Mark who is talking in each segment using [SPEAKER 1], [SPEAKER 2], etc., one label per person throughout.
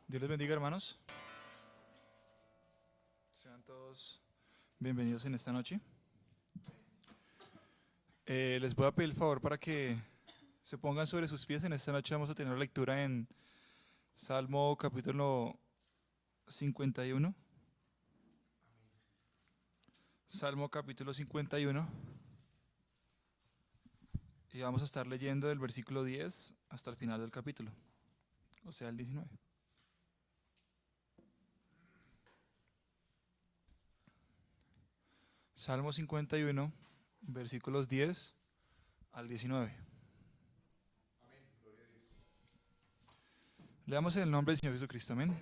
[SPEAKER 1] Dios les bendiga, hermanos. Sean todos bienvenidos en esta noche. Les voy a pedir el favor para que se pongan sobre sus pies. En esta noche vamos a tener lectura en Salmo capítulo 51. Salmo capítulo 51. Y vamos a estar leyendo del versículo 10 hasta el final del capítulo, o sea, el 19. Salmo 51, versículos 10 al 19. Leamos en el nombre del Señor Jesucristo, amén.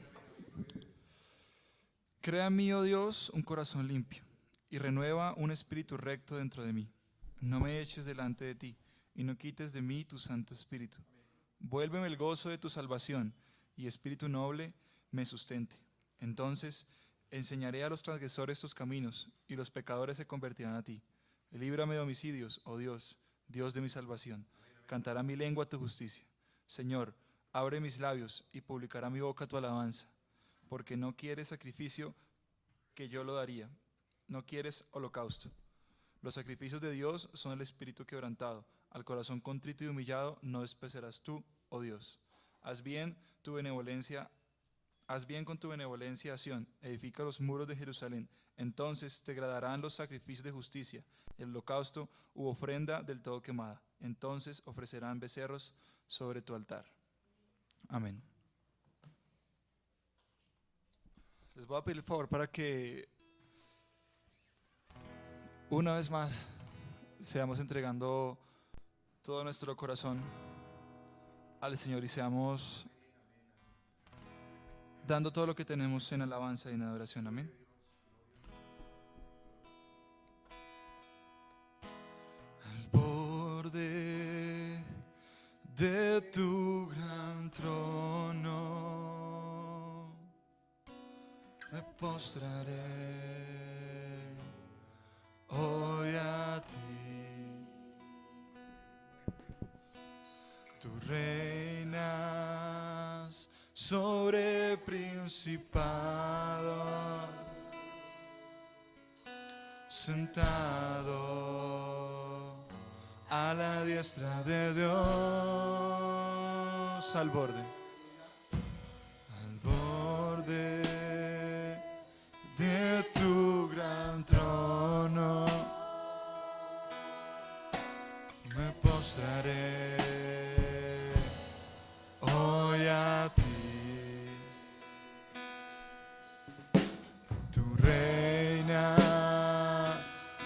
[SPEAKER 1] Crea en mí, oh Dios, un corazón limpio, y renueva un espíritu recto dentro de mí. No me eches delante de ti, y no quites de mí tu Santo Espíritu. Vuélveme el gozo de tu salvación, y espíritu noble me sustente. Entonces enseñaré a los transgresores tus caminos, y los pecadores se convertirán a ti. Líbrame de homicidios, oh Dios, Dios de mi salvación. Cantará mi lengua tu justicia. Señor, abre mis labios, y publicará mi boca tu alabanza. Porque no quieres sacrificio, que yo lo daría. No quieres holocausto. Los sacrificios de Dios son el espíritu quebrantado. Al corazón contrito y humillado no despreciarás tú, oh Dios. Haz bien con tu benevolencia a Sión, edifica los muros de Jerusalén. Entonces te agradarán los sacrificios de justicia, el holocausto u ofrenda del todo quemada. Entonces ofrecerán becerros sobre tu altar. Amén. Les voy a pedir el favor para que una vez más seamos entregando todo nuestro corazón al Señor y seamos dando todo lo que tenemos en alabanza y en adoración. Amén. Al borde de tu gran trono me postraré hoy a ti. Tú reinas sobre principados, sentado a la diestra de Dios, al borde de tu gran trono me postraré hoy a ti. Tú reinas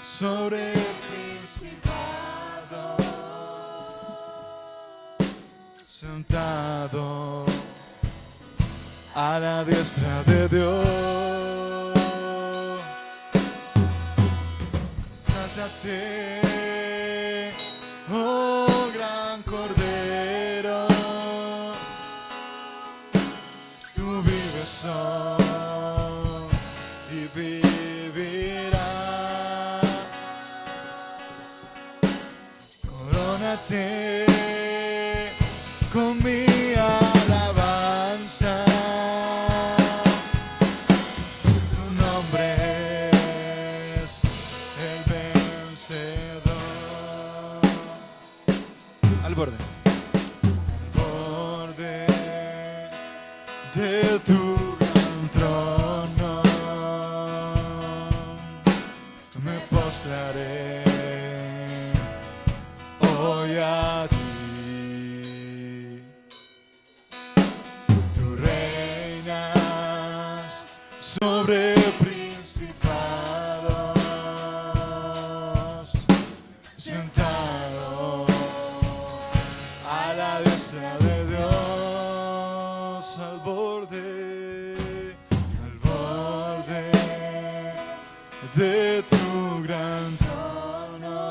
[SPEAKER 1] sobre principados, sentado a la diestra de Dios. Sáltate, oh gran Cordero, tú vives hoy y vivirás. Corónate con mi alabanza. Tu nombre es el vencedor. Al borde de tu gran trono me postraré hoy a ti. Tú reinas sobre principados, sentado a la diestra de Dios, al borde de tu gran trono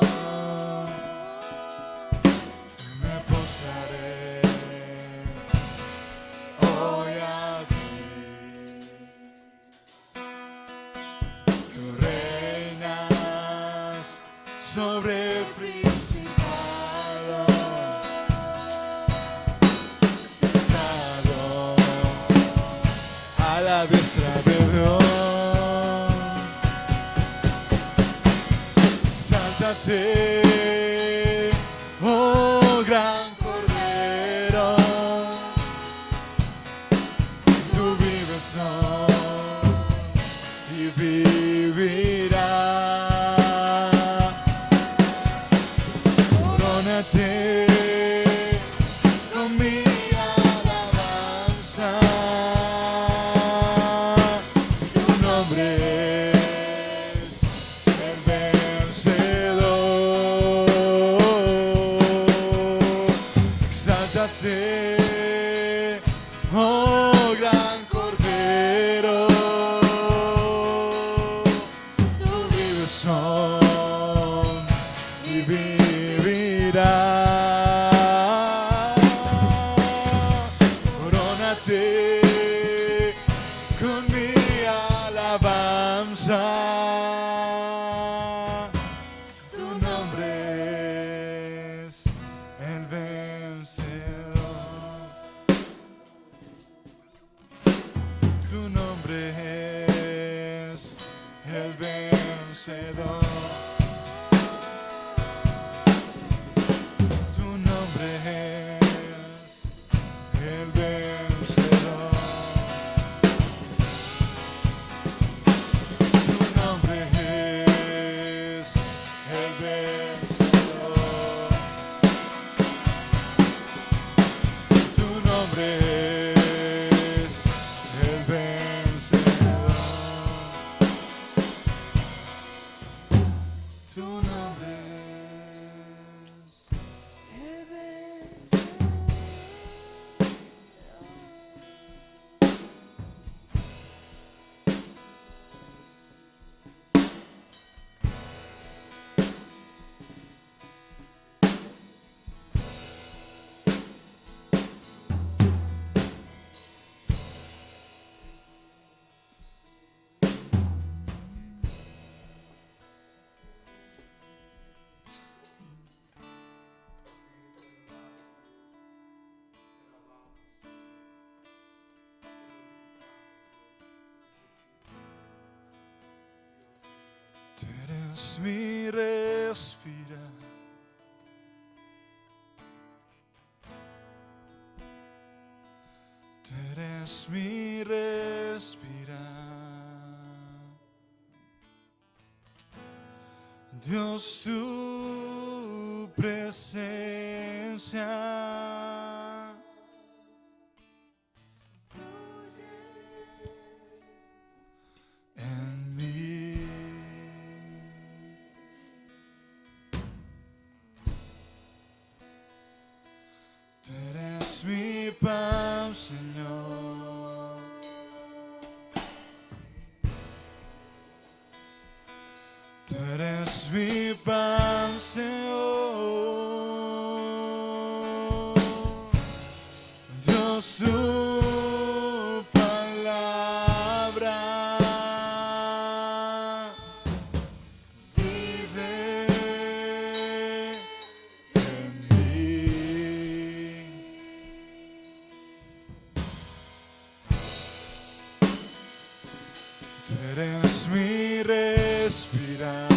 [SPEAKER 1] me postraré hoy a ti. Tú reinas sobre principados, sentado
[SPEAKER 2] la diestra de Dios. Exáltate, oh gran Cordero, tú vives hoy y vivirás. Corónate con mi alabanza, tu nombre es el vencedor. Exáltate, oh gran Cordero, tú vives hoy y vivirás. Corónate con mi alabanza, tu nombre es el vencedor. Tu nombre es el vencedor. Tu nombre es el vencedor. Tu nombre es el vencedor. Tu nombre es el vencedor. Tu nombre es
[SPEAKER 3] El vencedor.
[SPEAKER 2] Tú eres mi respirar. Tú eres mi respirar. Dios, tu presencia en mí. Tú eres mi pan, Señor. Tú eres mi pan, Señor. Dios, tu palabra vive en mí. Tú eres mi respirar.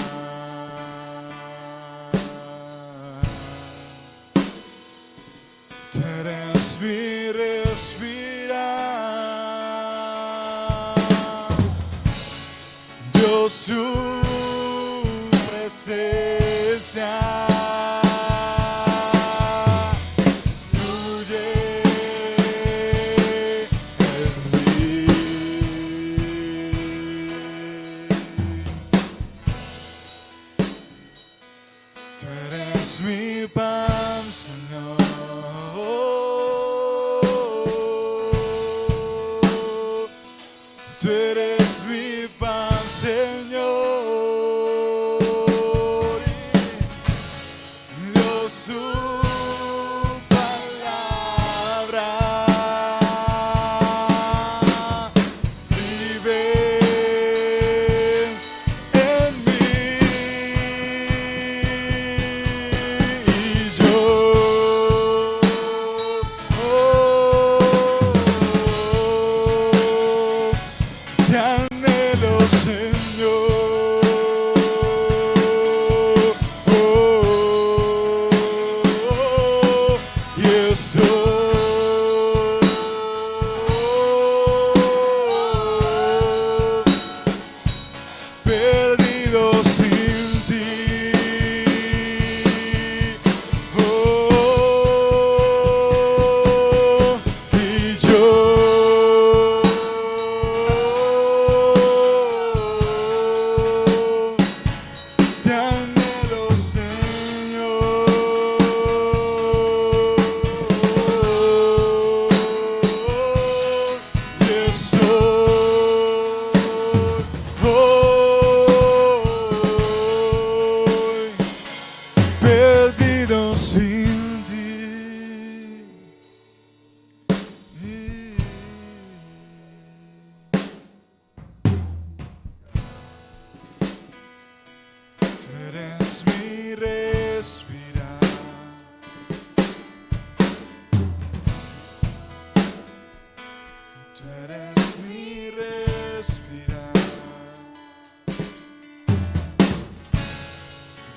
[SPEAKER 2] Tú eres mi respirar. Dios, su presencia fluye en mí. Tú eres mi pan, Señor. Tú eres mi pan, Señor. Dios, su palabra vive en mí. Y yo anhelo, Señor. Y estoy perdido sin ti. Y yo te anhelo, Señor. Y estoy perdido sin ti. Tú eres mi respirar. Tú eres mi respirar.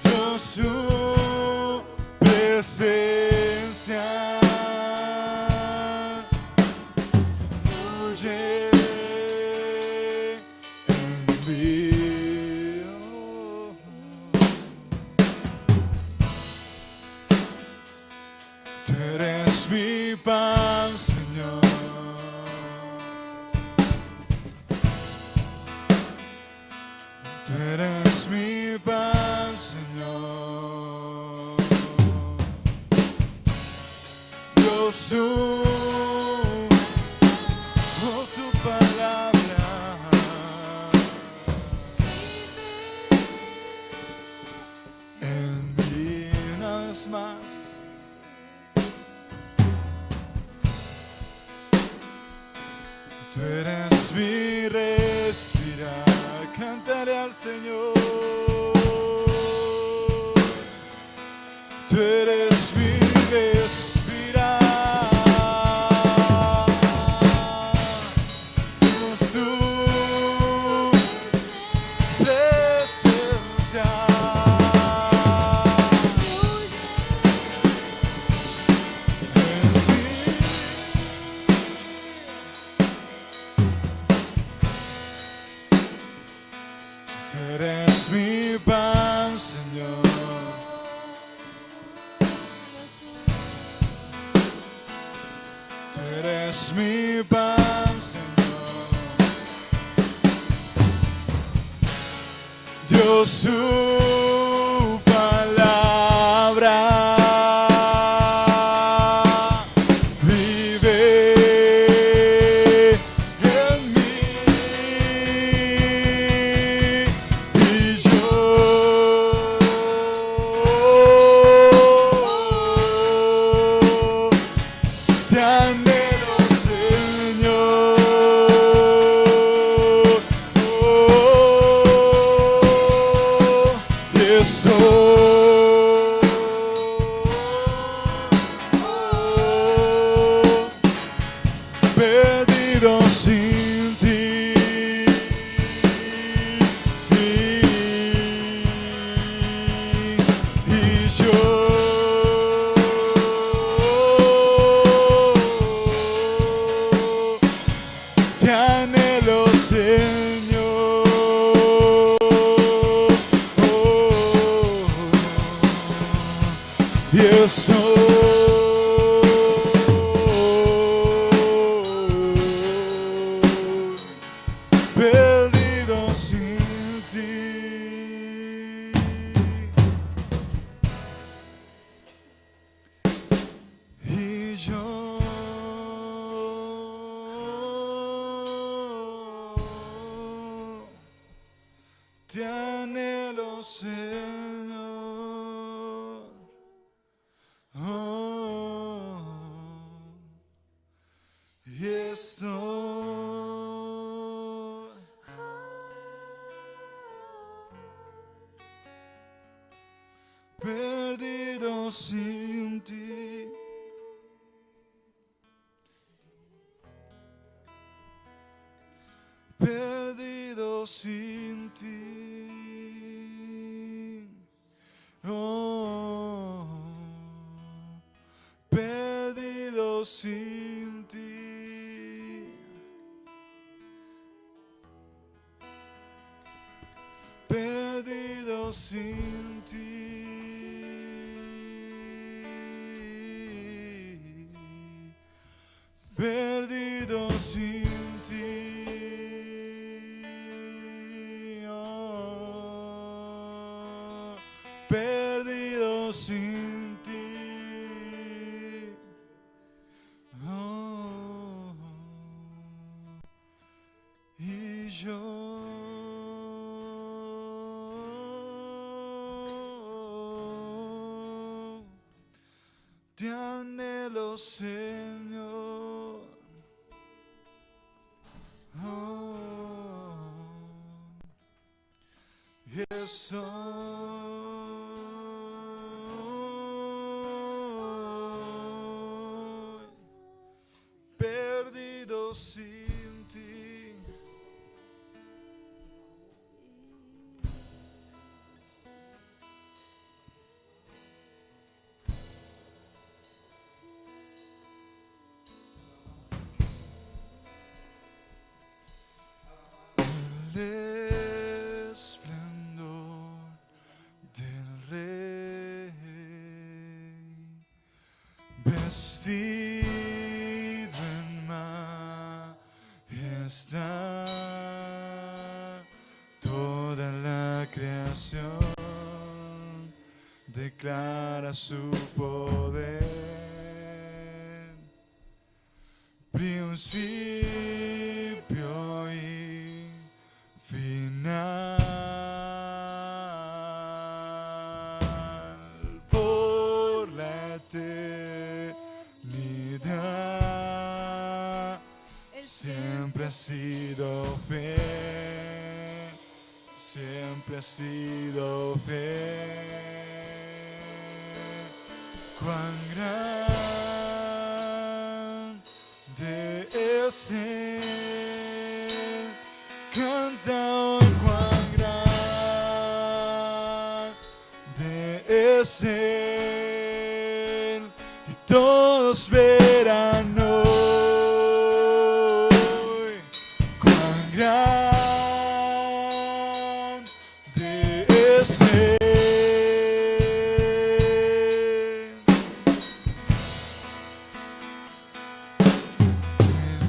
[SPEAKER 2] Dios, su presencia fluye en mí. Tú eres mi pan, Señor. Tú eres mi pan, Señor. Dios, tu palabra en mí una vez más. Tú eres mi respirar, cantaré al Señor. Tú eres mi respirar. Dios, tu presencia en mí. Tú eres mi pan, Señor. Tú eres mi pan, Señor. Dios, su palabra vive en mí. Y yo te anhelo, Señor. Y estoy perdido sin ti. Y yo te anhelo, Señor. Y estoy perdido sin ti. Y yo te anhelo, Señor. Y estoy perdido sin ti. Perdido sin ti. Oh, perdido sin ti. Perdido sin ti. Perdido sin ti. Oh, perdido sin ti. Oh, y yo te anhelo, Señor. Oh, soy perdido sin ti. El esplendor del Rey, vestido en majestad, toda la creación declara su poder. Principio y final, por la eternidad, siempre ha sido fiel, siempre ha sido fiel. Cuán grande es Él, canta hoy cuán grande es Él, y todos verán hoy cuán grande es Él.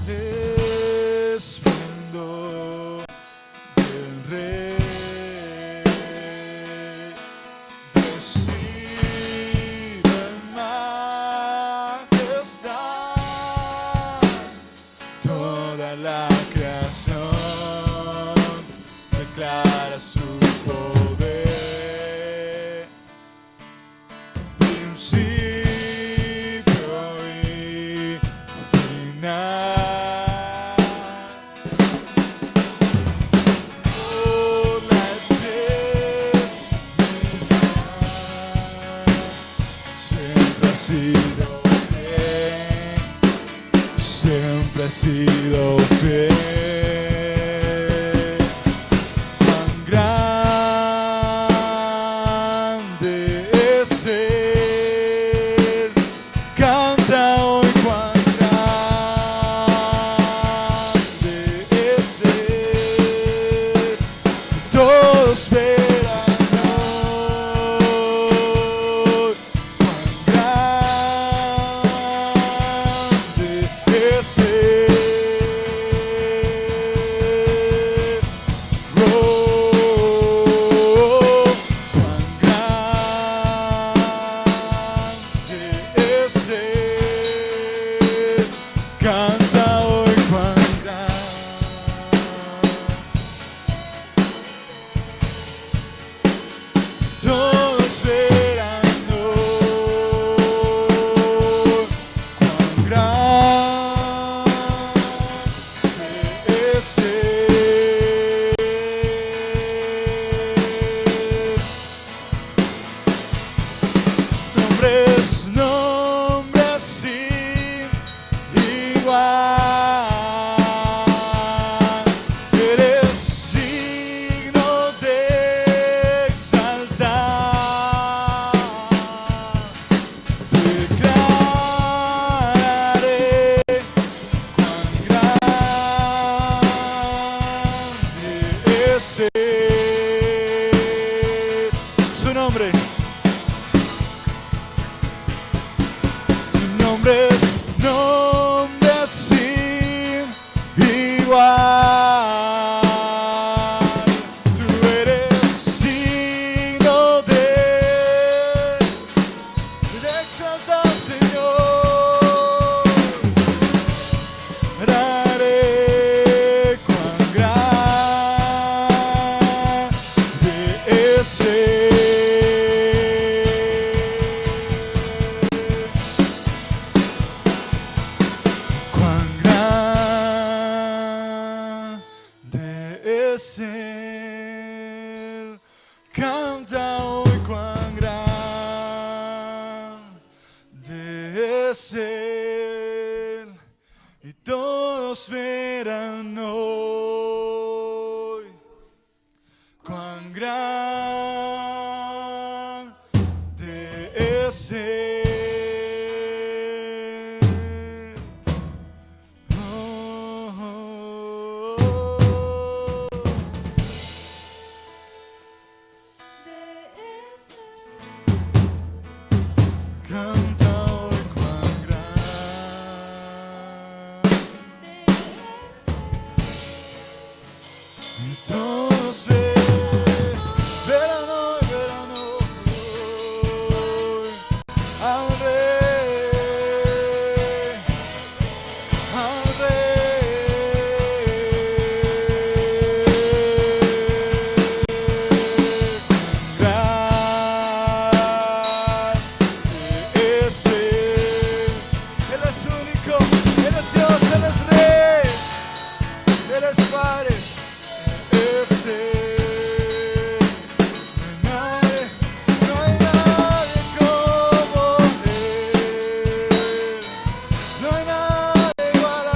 [SPEAKER 2] El esplendor del Rey, vestido en majestad, toda la creación declara su poder. Principio y final, por la eternidad, siempre ha sido fiel, siempre ha sido fiel. Cuán grande es Él, canta hoy cuán grande es Él, todos verán hoy cuán grande es Él. Oh, cuán grande es Él, canta hoy cuán grande. Todos verán hoy cuán grande es Él. Nombre sin igual, eres ser. Su nombre. Tu nombre es nombre sin igual. Tú eres signo de exaltar, Señor. Daré cuán grande es Él. Cuán grande es Él. Canta hoy cuán grande es Él. Y todos verán hoy cuán grande es Él. Oh, oh, oh. Canta hoy cuán grande. Y todos verán hoy al Rey, al grande es Él. Él es único, Él es Dios, Él es Rey, Él es Padre. Es Él. No hay nadie como Él. No hay nadie igual a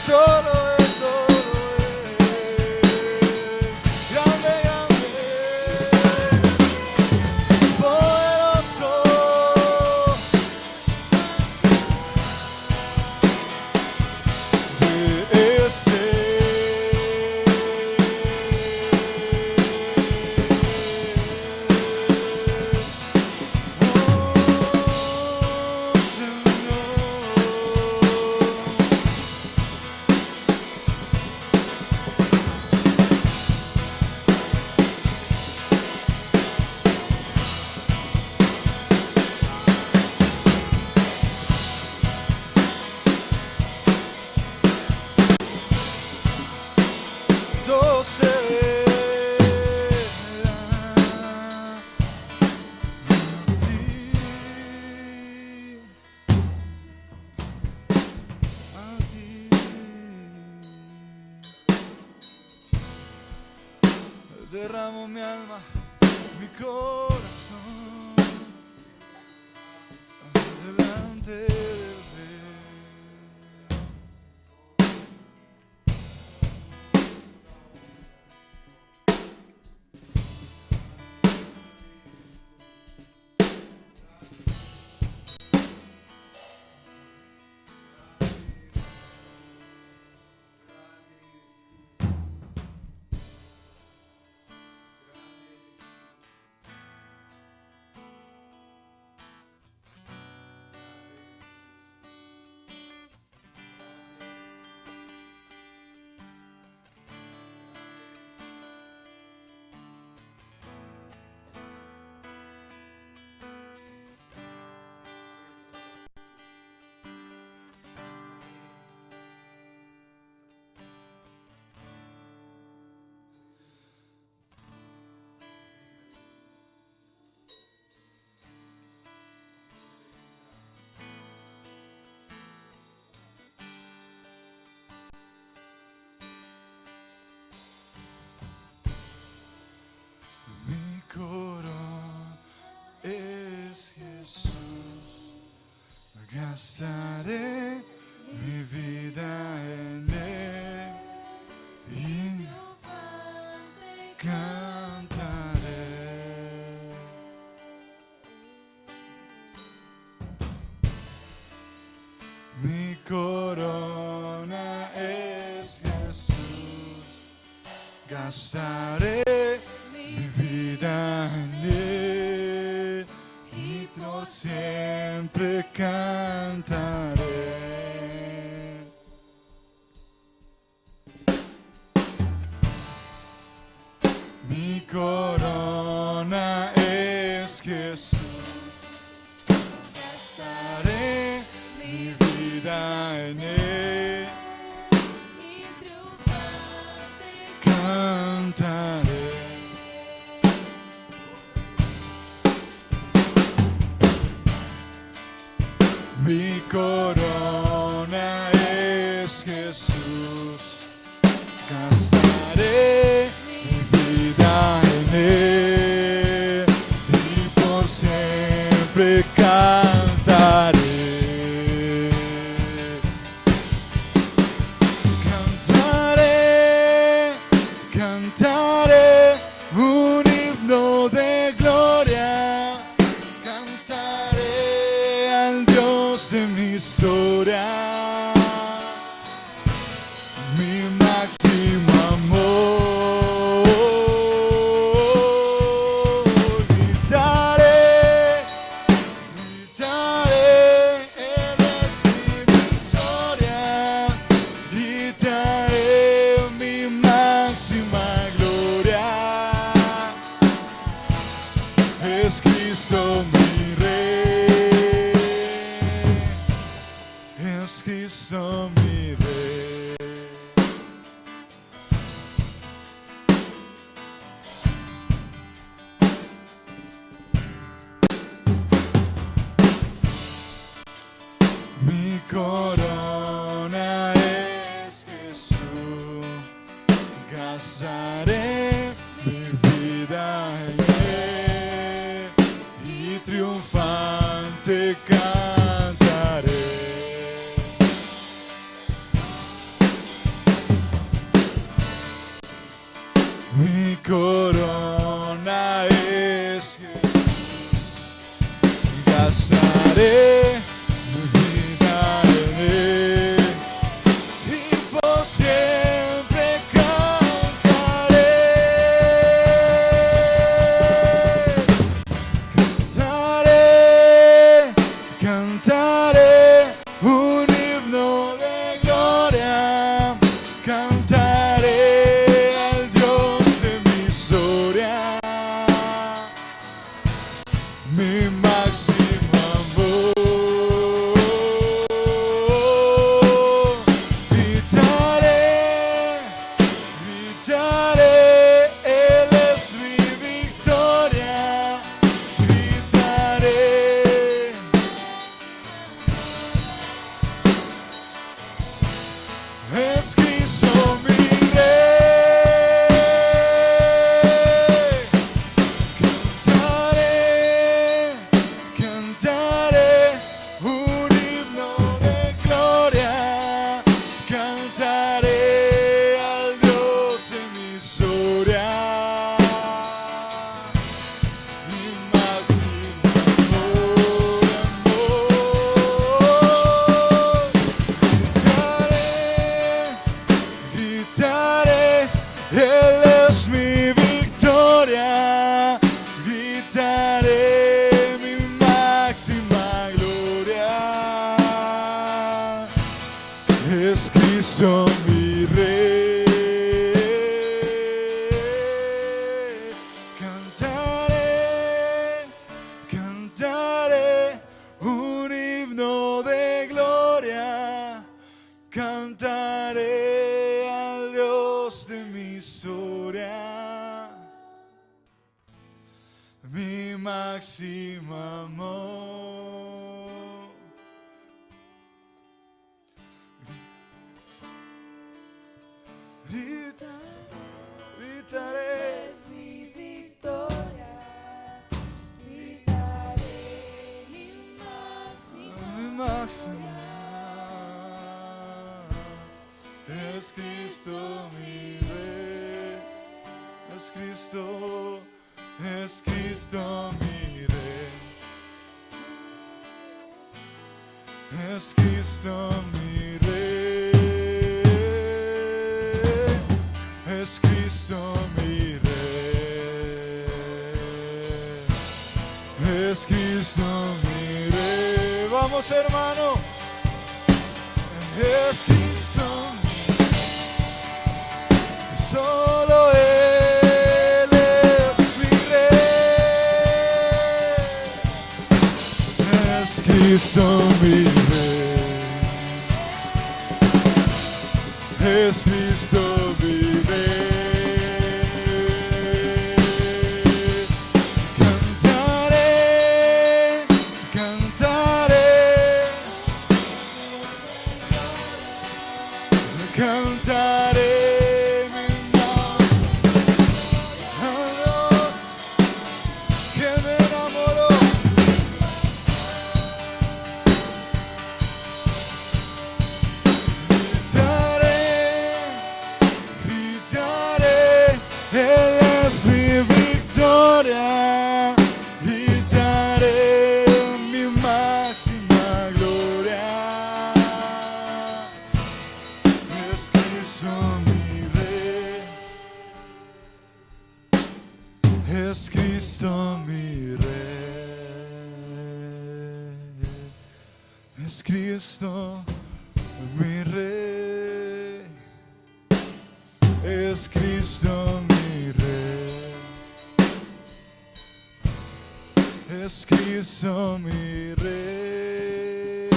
[SPEAKER 2] Solo es grande, grande, poderoso. Es todo será a ti. Derramo mi alma, mi corazón delante del Rey. Gastaré mi vida en Él. gastaré mi vida en Él y por siempre cantaré. Mi corona es Jesús, gastaré mi vida en Él
[SPEAKER 3] y triunfante
[SPEAKER 2] cantaré. Mi corona es Jesús, gastaré mi vida en Él y por siempre cantaré. Cantaré, cantaré un himno de gloria, cantaré al Dios de mi historia, mi máximo amor. Gritaré, gritaré, Él es mi victoria, gritaré mi máxima gloria. Es Cristo mi Rey, es Cristo mi Rey. Mi corona es Jesús, gastaré mi vida en Él y triunfante cantaré. Mi corona es Jesús, gastaré mi vida en Él y por siempre cantaré. Cantaré, cantaré un himno de gloria, cantaré al Dios de mi historia, mi máximo amor. Gritaré, gritaré, Él es mi victoria, gritaré. Es Cristo mi Rey, cantaré, cantaré un himno de gloria, cantaré al Dios de mi historia, mi máximo amor, amor. Gritaré, gritaré, Él es mi victoria, gritaré mi máxima gloria. Es Cristo mi Rey, cantaré, cantaré un himno de gloria, cantaré al Dios de mi historia, mi máximo amor. Gritaré,
[SPEAKER 3] es mi victoria, gritaré mi
[SPEAKER 2] mi máximo. Es Cristo mi Rey, es Cristo, es Cristo mi Rey, es Cristo mi Rey, es Cristo Cristo mi Rey. Vamos, hermano. Es Cristo, solo Él es mi Rey. Es Cristo mi Rey. Es Cristo mi Rey. Cantaré, cantaré, cantaré mi nombre a Dios que me enamoró. Gritaré, Él es mi victoria. Gritaré mi máxima gloria. Es Cristo mi Rey. Es Cristo mi Rey. Es Cristo mi Rey. Es Cristo mi Rey. Es Cristo mi Rey.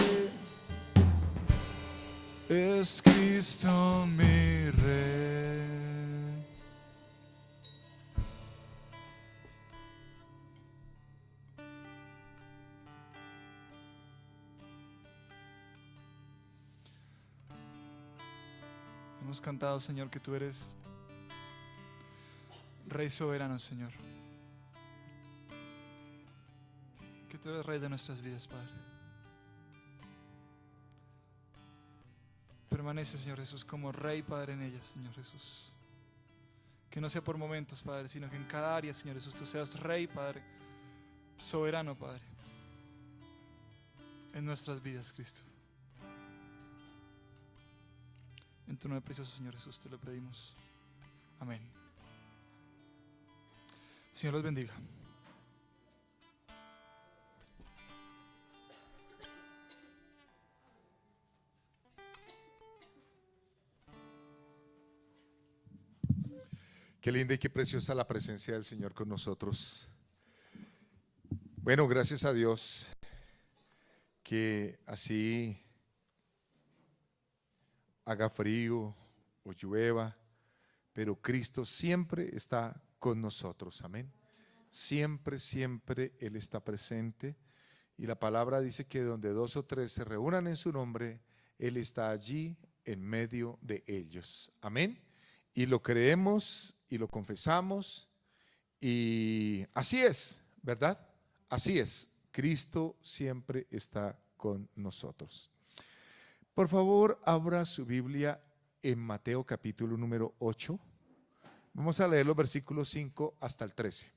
[SPEAKER 2] Es Cristo mi Rey.
[SPEAKER 1] Hemos cantado, Señor, que tú eres Rey soberano, Señor. Que tú eres Rey de nuestras vidas, Padre. Permanece, Señor Jesús, como Rey, Padre, en ellas, Señor Jesús. Que no sea por momentos, Padre, sino que en cada área, Señor Jesús, tú seas Rey, Padre, soberano, Padre, en nuestras vidas, Cristo. En tu nombre precioso, Señor Jesús, te lo pedimos. Amén. Señor los bendiga.
[SPEAKER 4] Qué linda y qué preciosa la presencia del Señor con nosotros. Bueno, gracias a Dios que así haga frío o llueva, pero Cristo siempre está con nosotros, amén. Siempre, siempre Él está presente, y la palabra dice que donde 2 o 3 se reúnan en su nombre, Él está allí en medio de ellos, amén. Y lo creemos y lo confesamos, y así es, ¿verdad? Así es, Cristo siempre está con nosotros. Por favor, abra su Biblia en Mateo capítulo número 8. Vamos a leer los versículos 5 hasta el 13.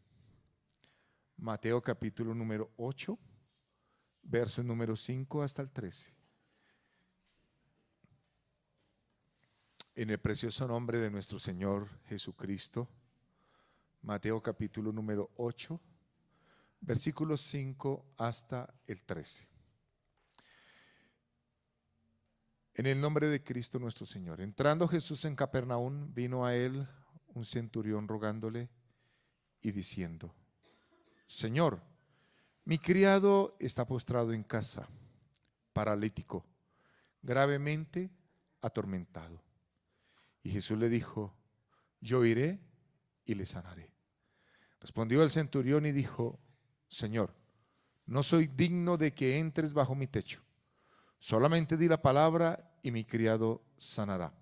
[SPEAKER 4] Mateo capítulo número 8, verso número 5 hasta el 13. En el precioso nombre de nuestro Señor Jesucristo. Mateo capítulo número 8, versículos 5 hasta el 13. En el nombre de Cristo nuestro Señor. Entrando Jesús en Capernaum, vino a él un centurión rogándole y diciendo: Señor, mi criado está postrado en casa, paralítico, gravemente atormentado. Y Jesús le dijo: yo iré y le sanaré. Respondió el centurión y dijo: Señor, no soy digno de que entres bajo mi techo. Solamente di la palabra y mi criado sanará.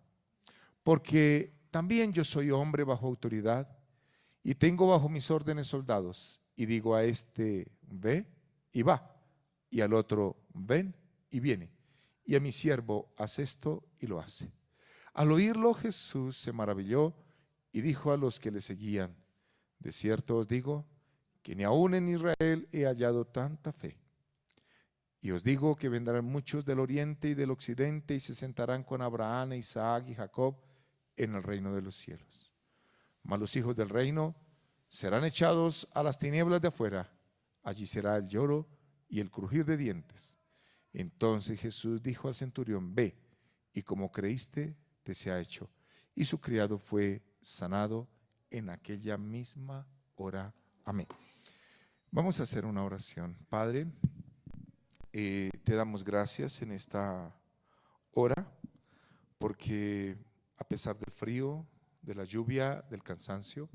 [SPEAKER 4] Porque también yo soy hombre bajo autoridad y tengo bajo mis órdenes soldados. Y digo a este: ve y va, y al otro: ven y viene, y a mi siervo: haz esto, y lo hace. Al oírlo Jesús se maravilló y dijo a los que le seguían: de cierto os digo que ni aún en Israel he hallado tanta fe. Y os digo que vendrán muchos del oriente y del occidente y se sentarán con Abraham, Isaac y Jacob en el reino de los cielos. Mas los hijos del reino serán echados a las tinieblas de afuera. allí será el lloro y el crujir de dientes. Entonces Jesús dijo al centurión: ve, y como creíste, te sea hecho. Y su criado fue sanado en aquella misma hora. Amén. Vamos a hacer una oración. Padre, te damos gracias en esta hora, porque a pesar del frío, de la lluvia, del cansancio,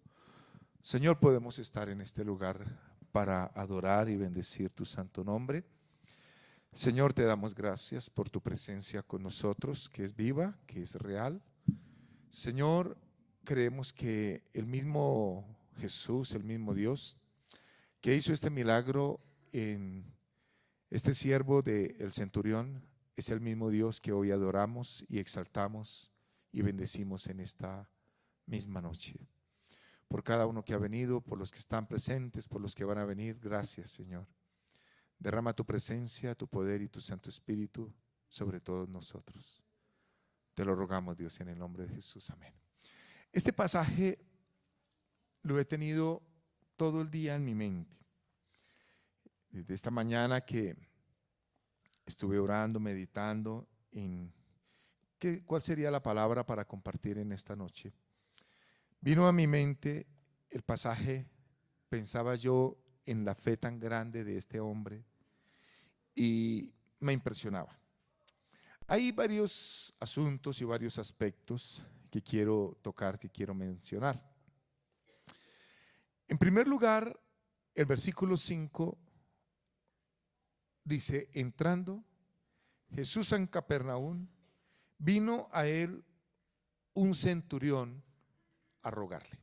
[SPEAKER 4] Señor, podemos estar en este lugar para adorar y bendecir tu santo nombre. Señor, te damos gracias por tu presencia con nosotros, que es viva, que es real. Señor, creemos que el mismo Jesús, el mismo Dios, que hizo este milagro en este siervo del centurión, es el mismo Dios que hoy adoramos y exaltamos y bendecimos en esta misma noche. Por cada uno que ha venido, por los que están presentes, por los que van a venir, gracias, Señor. Derrama tu presencia, tu poder y tu Santo Espíritu sobre todos nosotros. Te lo rogamos, Dios, en el nombre de Jesús. Amén. Este pasaje lo he tenido todo el día en mi mente. Desde esta mañana que estuve orando, meditando en cuál sería la palabra para compartir en esta noche, vino a mi mente el pasaje. Pensaba yo en la fe tan grande de este hombre y me impresionaba. Hay varios asuntos y varios aspectos que quiero tocar, que quiero mencionar. En primer lugar, el versículo 5 dice: entrando Jesús en Capernaum, vino a él un centurión a rogarle.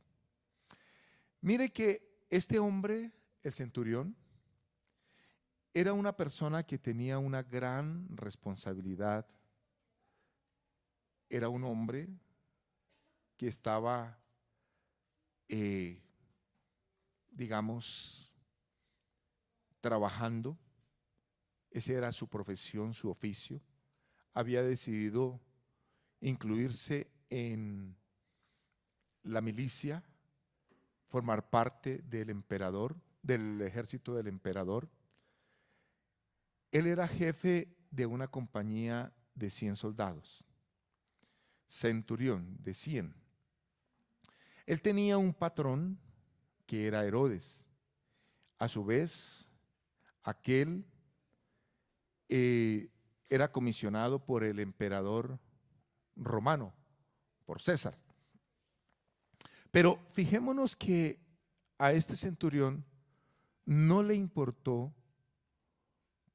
[SPEAKER 4] Mire que este hombre, el centurión, era una persona que tenía una gran responsabilidad. Era un hombre que estaba, digamos, trabajando. Esa era su profesión, su oficio. Había decidido incluirse en la milicia, formar parte del emperador, del ejército del emperador. Él era jefe de una compañía de 100 soldados, centurión de 100. Él tenía un patrón que era Herodes. A su vez, aquel era comisionado por el emperador romano, por César. Pero fijémonos que a este centurión no le importó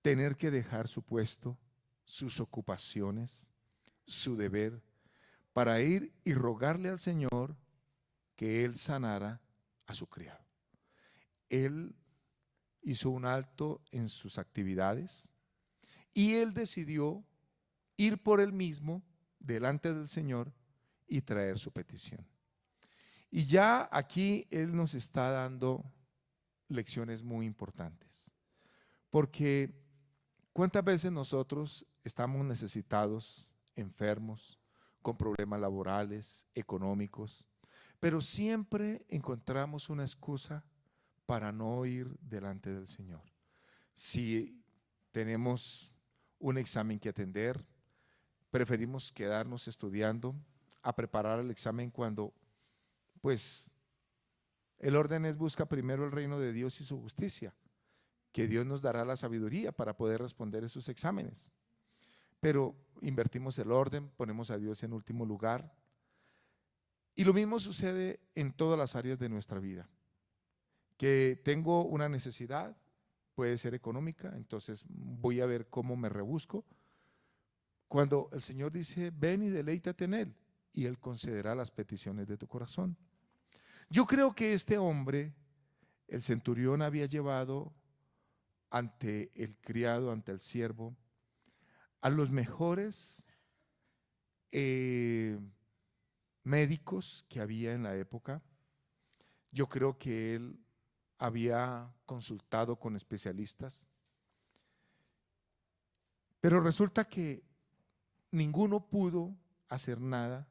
[SPEAKER 4] tener que dejar su puesto, sus ocupaciones, su deber, para ir y rogarle al Señor que él sanara a su criado. Él hizo un alto en sus actividades y él decidió ir por él mismo delante del Señor y traer su petición. Y ya aquí él nos está dando lecciones muy importantes, porque ¿cuántas veces nosotros estamos necesitados, enfermos, con problemas laborales, económicos, pero siempre encontramos una excusa para no ir delante del Señor? Si tenemos un examen que atender, preferimos quedarnos estudiando a preparar el examen cuando, pues, el orden es: busca primero el reino de Dios y su justicia, que Dios nos dará la sabiduría para poder responder esos exámenes. Pero invertimos el orden, ponemos a Dios en último lugar. Y lo mismo sucede en todas las áreas de nuestra vida. Que tengo una necesidad, puede ser económica, entonces voy a ver cómo me rebusco. Cuando el Señor dice: ven y deleítate en Él, y Él concederá las peticiones de tu corazón. Yo creo que este hombre, el centurión, había llevado ante el criado, ante el siervo, a los mejores médicos que había en la época. Yo creo que él había consultado con especialistas, pero resulta que ninguno pudo hacer nada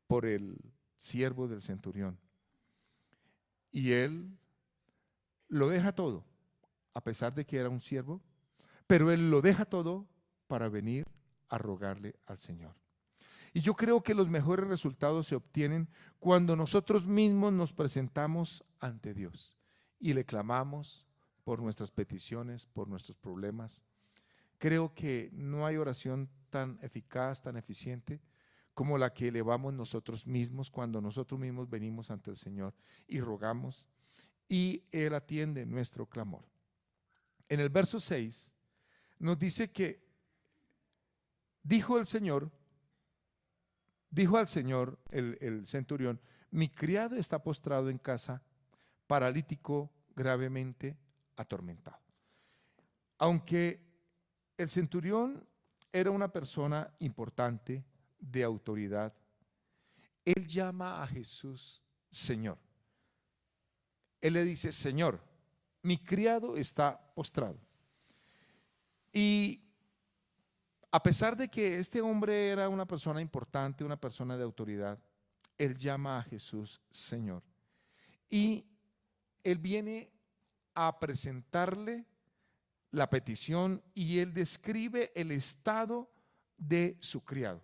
[SPEAKER 4] por el siervo del centurión. Y él lo deja todo, a pesar de que era un siervo, pero él lo deja todo para venir a rogarle al Señor. Y yo creo que los mejores resultados se obtienen cuando nosotros mismos nos presentamos ante Dios y le clamamos por nuestras peticiones, por nuestros problemas. Creo que no hay oración tan eficaz, tan eficiente como la que elevamos nosotros mismos cuando nosotros mismos venimos ante el Señor y rogamos y Él atiende nuestro clamor. En el verso 6 nos dice que dijo al Señor el centurión: mi criado está postrado en casa, paralítico, gravemente atormentado. Aunque el centurión era una persona importante, de autoridad, él llama a Jesús Señor. Él le dice: Señor, mi criado está postrado. Y a pesar de que este hombre era una persona importante, una persona de autoridad, él llama a Jesús Señor. Y él viene a presentarle la petición y él describe el estado de su criado.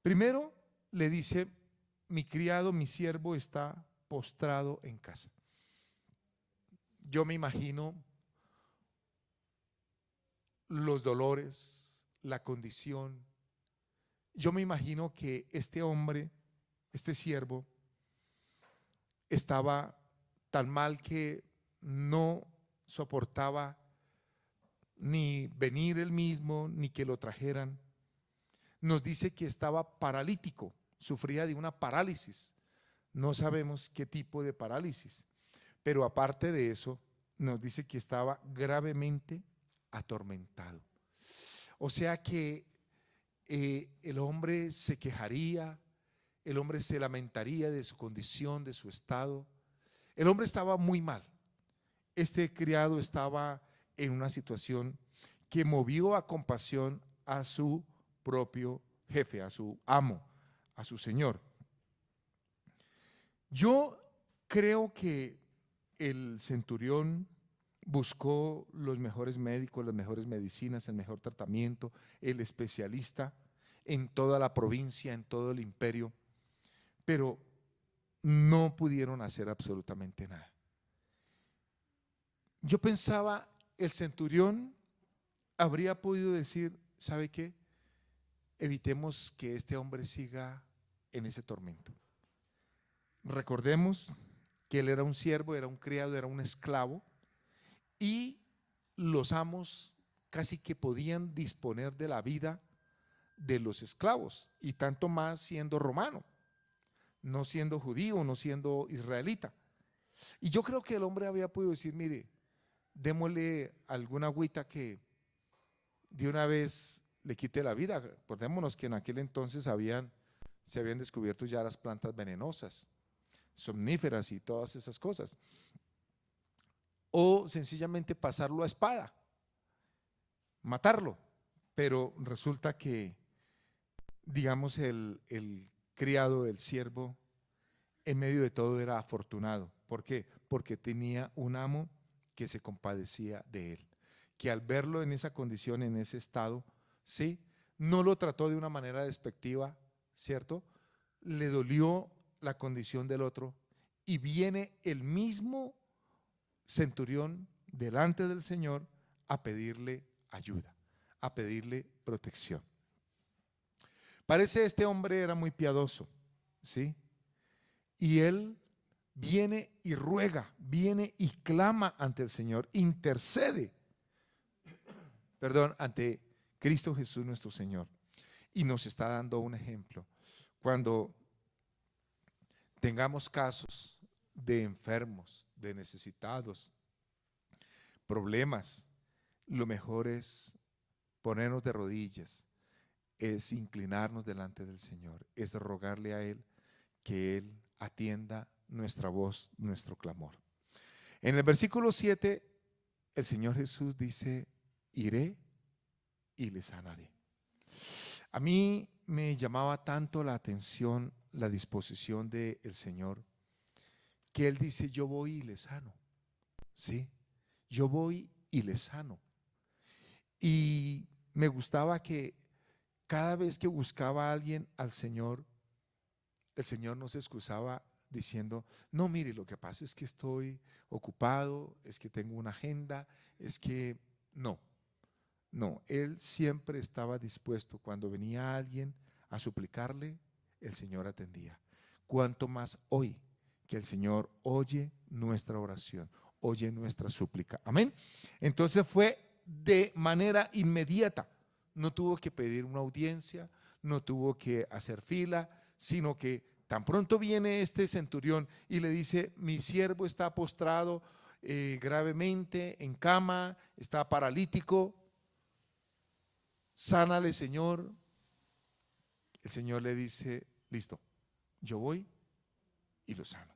[SPEAKER 4] Primero le dice: mi criado, mi siervo está postrado en casa. Yo me imagino los dolores, la condición. Yo me imagino que este hombre, este siervo, estaba tan mal que no soportaba ni venir él mismo, ni que lo trajeran. Nos dice que estaba paralítico, sufría de una parálisis. No sabemos qué tipo de parálisis, pero aparte de eso, nos dice que estaba gravemente atormentado. O sea que el hombre se quejaría, el hombre se lamentaría de su condición, de su estado. El hombre estaba muy mal. Este criado estaba en una situación que movió a compasión a su propio jefe, a su amo, a su señor. Yo creo que el centurión buscó los mejores médicos, las mejores medicinas, el mejor tratamiento, el especialista en toda la provincia, en todo el imperio, pero no pudieron hacer absolutamente nada. Yo pensaba, el centurión habría podido decir: ¿sabe qué? Evitemos que este hombre siga en ese tormento. Recordemos que él era un siervo, era un criado, era un esclavo, y los amos casi que podían disponer de la vida de los esclavos, y tanto más siendo romano, no siendo judío, no siendo israelita. Y yo creo que el hombre había podido decir: mire, démosle alguna agüita que de una vez le quite la vida. Acordémonos que en aquel entonces se habían descubierto ya las plantas venenosas, somníferas y todas esas cosas. O sencillamente pasarlo a espada, matarlo. Pero resulta que, digamos, el criado, el siervo, en medio de todo era afortunado. ¿Por qué? Porque tenía un amo que se compadecía de él, que al verlo en esa condición, en ese estado, ¿sí?, no lo trató de una manera despectiva, ¿cierto? Le dolió la condición del otro y viene el mismo centurión delante del Señor a pedirle ayuda, a pedirle protección. Parece este hombre era muy piadoso, ¿sí? Y él viene y ruega, viene y clama ante el Señor, intercede, ante Cristo Jesús nuestro Señor. Y nos está dando un ejemplo. Cuando tengamos casos de enfermos, de necesitados, problemas, lo mejor es ponernos de rodillas, es inclinarnos delante del Señor, es rogarle a Él que Él atienda nuestra voz, nuestro clamor. En el versículo 7, el Señor Jesús dice: iré y le sanaré. A mí me llamaba tanto la atención la disposición del Señor, que Él dice: yo voy y le sano, ¿sí? Yo voy y le sano. Y me gustaba que cada vez que buscaba a alguien al Señor, el Señor no se excusaba diciendo, no, mire, lo que pasa es que estoy ocupado, es que tengo una agenda, es que no. No, Él siempre estaba dispuesto. Cuando venía alguien a suplicarle, el Señor atendía. Cuanto más hoy que el Señor oye nuestra oración, oye nuestra súplica. Amén. Entonces fue de manera inmediata. No tuvo que pedir una audiencia, no tuvo que hacer fila, sino que tan pronto viene este centurión y le dice, mi siervo está postrado gravemente en cama, está paralítico, sánale, Señor. El Señor le dice, listo, yo voy y lo sano.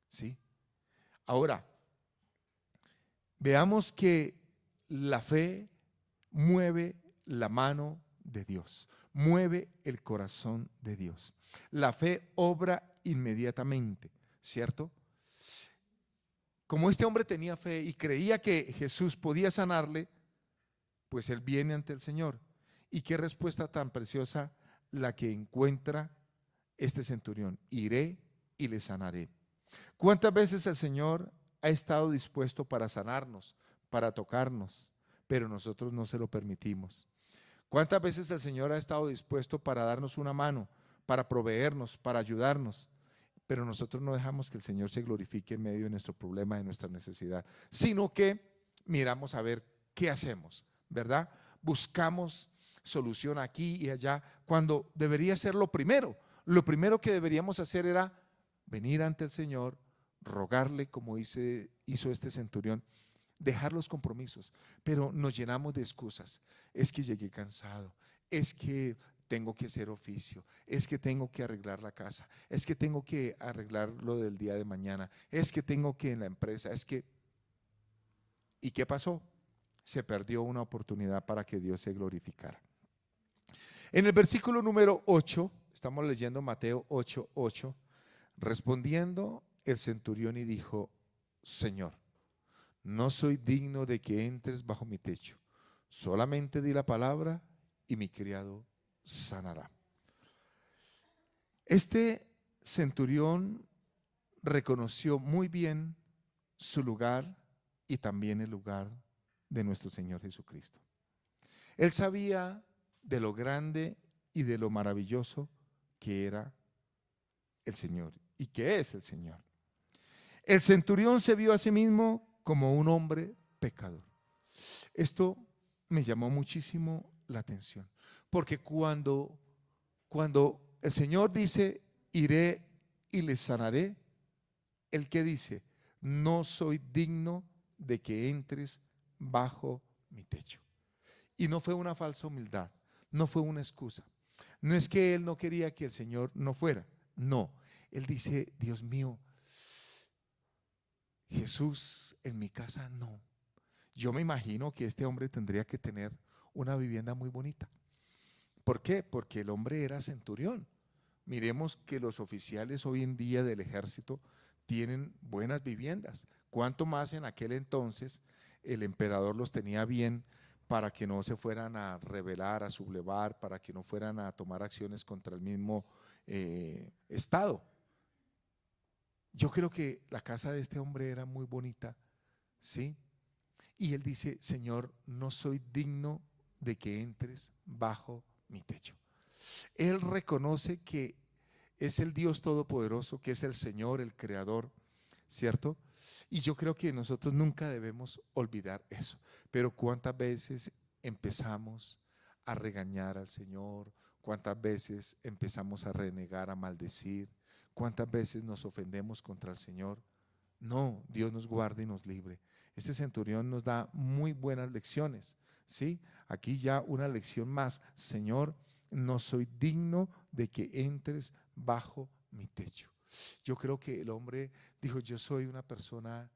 [SPEAKER 4] ¿Sí? Ahora, veamos que la fe mueve la mano de Dios, mueve el corazón de Dios. La fe obra inmediatamente, ¿cierto? Como este hombre tenía fe y creía que Jesús podía sanarle, pues él viene ante el Señor. Y qué respuesta tan preciosa la que encuentra este centurión: iré y le sanaré. ¿Cuántas veces el Señor ha estado dispuesto para sanarnos, para tocarnos, pero nosotros no se lo permitimos? ¿Cuántas veces el Señor ha estado dispuesto para darnos una mano, para proveernos, para ayudarnos, pero nosotros no dejamos que el Señor se glorifique en medio de nuestro problema, de nuestra necesidad, sino que miramos a ver qué hacemos, ¿verdad? Buscamos solución aquí y allá, cuando debería ser lo primero. Lo primero que deberíamos hacer era venir ante el Señor, rogarle como hizo este centurión, dejar los compromisos, pero nos llenamos de excusas. Es que llegué cansado, es que tengo que hacer oficio, es que tengo que arreglar la casa, es que tengo que arreglar lo del día de mañana, es que tengo que en la empresa, es que… ¿Y qué pasó? Se perdió una oportunidad para que Dios se glorificara. En el versículo número 8, estamos leyendo Mateo 8:8, respondiendo el centurión y dijo, Señor, no soy digno de que entres bajo mi techo, solamente di la palabra y mi criado sanará. Este centurión reconoció muy bien su lugar y también el lugar de nuestro Señor Jesucristo. Él sabía de lo grande y de lo maravilloso que era el Señor y que es el Señor. El centurión se vio a sí mismo como un hombre pecador. Esto me llamó muchísimo la atención, porque cuando el Señor dice, iré y les sanaré, ¿el qué dice? No soy digno de que entres bajo mi techo. Y no fue una falsa humildad, no fue una excusa. No es que él no quería que el Señor no fuera, no. Él dice, Dios mío, Jesús en mi casa no. Yo me imagino que este hombre tendría que tener una vivienda muy bonita. ¿Por qué? Porque el hombre era centurión. Miremos que los oficiales hoy en día del ejército tienen buenas viviendas. Cuanto más en aquel entonces el emperador los tenía bien para que no se fueran a rebelar, a sublevar, para que no fueran a tomar acciones contra el mismo Estado. Yo creo que la casa de este hombre era muy bonita, ¿sí? Y él dice, Señor, no soy digno de que entres bajo mi techo. Él reconoce que es el Dios Todopoderoso, que es el Señor, el Creador, ¿cierto? Y yo creo que nosotros nunca debemos olvidar eso. Pero ¿cuántas veces empezamos a regañar al Señor? ¿Cuántas veces empezamos a renegar, a maldecir? ¿Cuántas veces nos ofendemos contra el Señor? No, Dios nos guarde y nos libre. Este centurión nos da muy buenas lecciones, ¿sí? Aquí ya una lección más. Señor, no soy digno de que entres bajo mi techo. Yo creo que el hombre dijo, yo soy una persona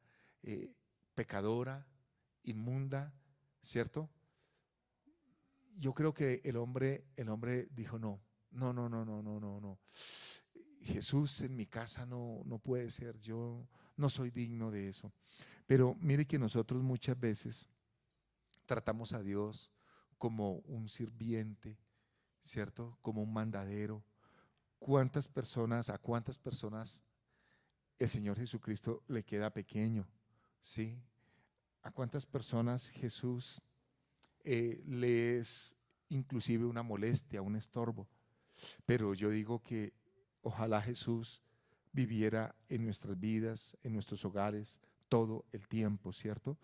[SPEAKER 4] pecadora, inmunda, ¿cierto? Yo creo que el hombre dijo, no. Jesús en mi casa no puede ser, yo no soy digno de eso. Pero mire que nosotros muchas veces tratamos a Dios como un sirviente, ¿cierto? Como un mandadero. A cuántas personas el Señor Jesucristo le queda pequeño? ¿Sí? ¿A cuántas personas Jesús le es inclusive una molestia, un estorbo? Pero yo digo que ojalá Jesús viviera en nuestras vidas, en nuestros hogares, todo el tiempo, ¿cierto?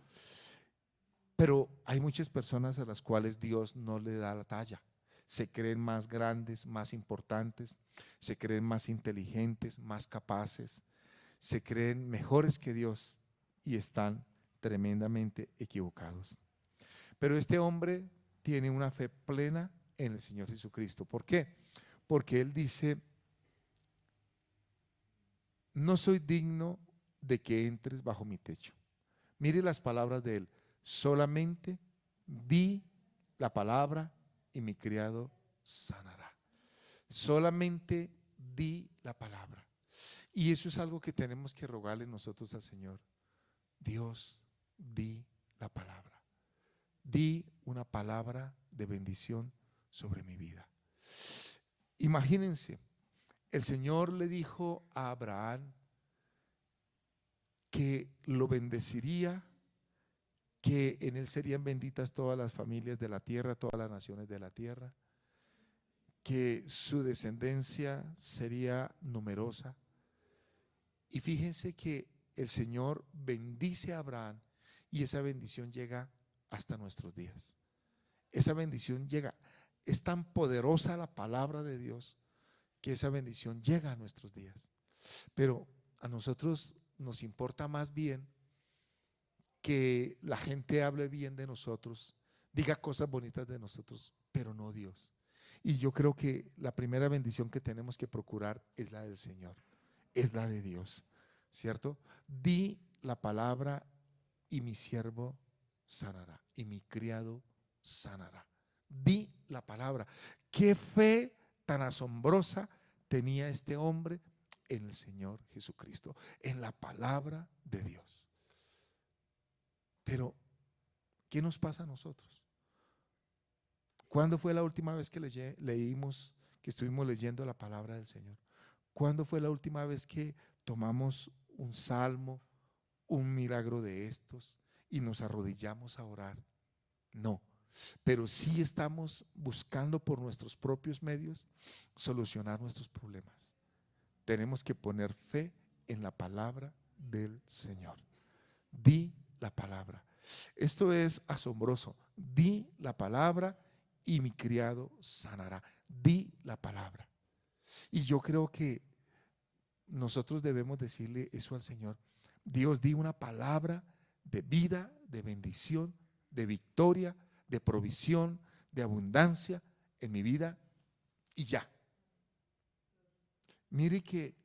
[SPEAKER 4] Pero hay muchas personas a las cuales Dios no le da la talla. Se creen más grandes, más importantes, se creen más inteligentes, más capaces, se creen mejores que Dios y están tremendamente equivocados. Pero este hombre tiene una fe plena en el Señor Jesucristo. ¿Por qué? Porque él dice: no soy digno de que entres bajo mi techo. Mire las palabras de él: solamente di la palabra y mi criado sanará. Solamente di la palabra. Y eso es algo que tenemos que rogarle nosotros al Señor. Dios, di la palabra. Di una palabra de bendición sobre mi vida. Imagínense, el Señor le dijo a Abraham que lo bendeciría, que en él serían benditas todas las familias de la tierra, todas las naciones de la tierra, que su descendencia sería numerosa. Y fíjense que el Señor bendice a Abraham y esa bendición llega hasta nuestros días. Esa bendición llega, es tan poderosa la palabra de Dios que esa bendición llega a nuestros días. Pero a nosotros nos importa más bien que la gente hable bien de nosotros, diga cosas bonitas de nosotros, pero no Dios. Y yo creo que la primera bendición que tenemos que procurar es la del Señor, es la de Dios, ¿cierto? Di la palabra y mi siervo sanará y mi criado sanará. Di la palabra. Qué fe tan asombrosa tenía este hombre en el Señor Jesucristo, en la palabra de Dios. Pero, ¿qué nos pasa a nosotros? ¿Cuándo fue la última vez que leímos, que estuvimos leyendo la palabra del Señor? ¿Cuándo fue la última vez que tomamos un salmo, un milagro de estos y nos arrodillamos a orar? No, pero sí estamos buscando por nuestros propios medios solucionar nuestros problemas. Tenemos que poner fe en la palabra del Señor. Di la palabra. Esto es asombroso. Di la palabra y mi criado sanará. Di la palabra. Y yo creo que nosotros debemos decirle eso al Señor. Dios, di una palabra de vida, de bendición, de victoria, de provisión, de abundancia en mi vida y ya. Mire que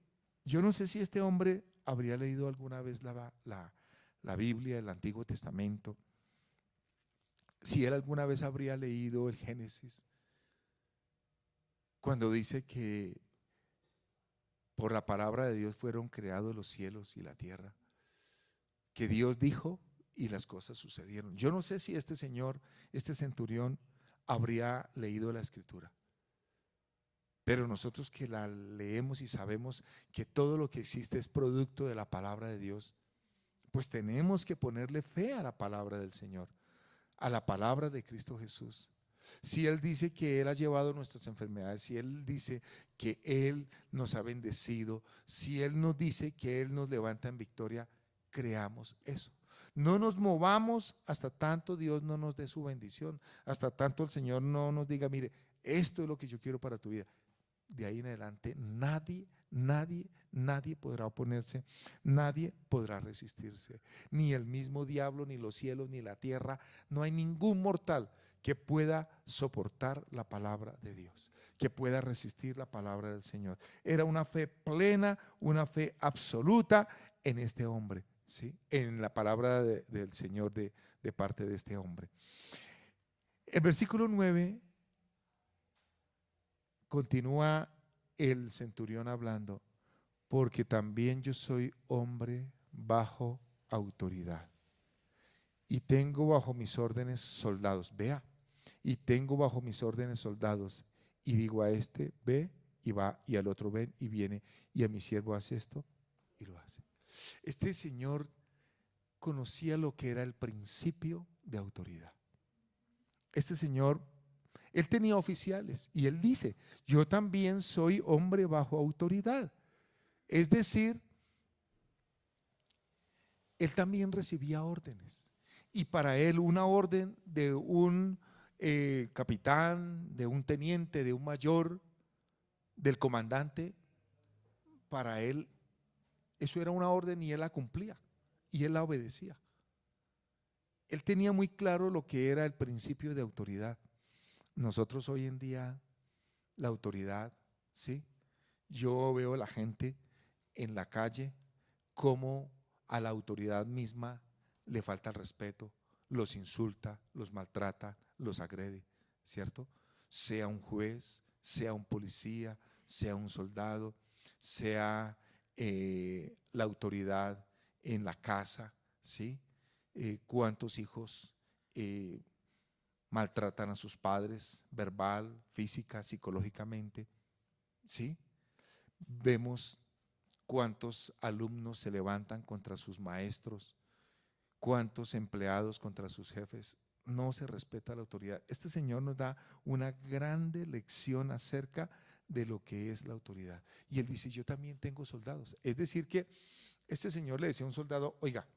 [SPEAKER 4] yo no sé si este hombre habría leído alguna vez la Biblia, el Antiguo Testamento, si él alguna vez habría leído el Génesis, cuando dice que por la palabra de Dios fueron creados los cielos y la tierra, que Dios dijo y las cosas sucedieron. Yo no sé si este señor, este centurión, habría leído la Escritura, pero nosotros que la leemos y sabemos que todo lo que existe es producto de la palabra de Dios, pues tenemos que ponerle fe a la palabra del Señor, a la palabra de Cristo Jesús. Si Él dice que Él ha llevado nuestras enfermedades, si Él dice que Él nos ha bendecido, si Él nos dice que Él nos levanta en victoria, creamos eso. No nos movamos hasta tanto Dios no nos dé su bendición, hasta tanto el Señor no nos diga, mire, esto es lo que yo quiero para tu vida. De ahí en adelante nadie podrá oponerse, nadie podrá resistirse, ni el mismo diablo, ni los cielos, ni la tierra. No hay ningún mortal que pueda soportar la palabra de Dios, que pueda resistir la palabra del Señor. Era una fe plena, una fe absoluta en este hombre, ¿sí? En la palabra del Señor de parte de este hombre. El versículo 9 continúa el centurión hablando, porque también yo soy hombre bajo autoridad y tengo bajo mis órdenes soldados. Vea, y tengo bajo mis órdenes soldados. Y digo a este, ve y va, y al otro ven y viene, y a mi siervo hace esto y lo hace. Este señor conocía lo que era el principio de autoridad. Este señor, él tenía oficiales y él dice, yo también soy hombre bajo autoridad. Es decir, él también recibía órdenes. Y para él una orden de un capitán, de un teniente, de un mayor, del comandante, para él eso era una orden y él la cumplía y él la obedecía. Él tenía muy claro lo que era el principio de autoridad. Nosotros hoy en día, la autoridad, ¿sí? Yo veo a la gente en la calle como a la autoridad misma le falta el respeto, los insulta, los maltrata, los agrede, ¿cierto? Sea un juez, sea un policía, sea un soldado, sea la autoridad en la casa, ¿sí? ¿Cuántos hijos maltratan a sus padres, verbal, física, psicológicamente? ¿Sí? Vemos cuántos alumnos se levantan contra sus maestros, cuántos empleados contra sus jefes. No se respeta la autoridad. Este señor nos da una grande lección acerca de lo que es la autoridad. Y él dice, yo también tengo soldados. Es decir que este señor le decía a un soldado, oiga,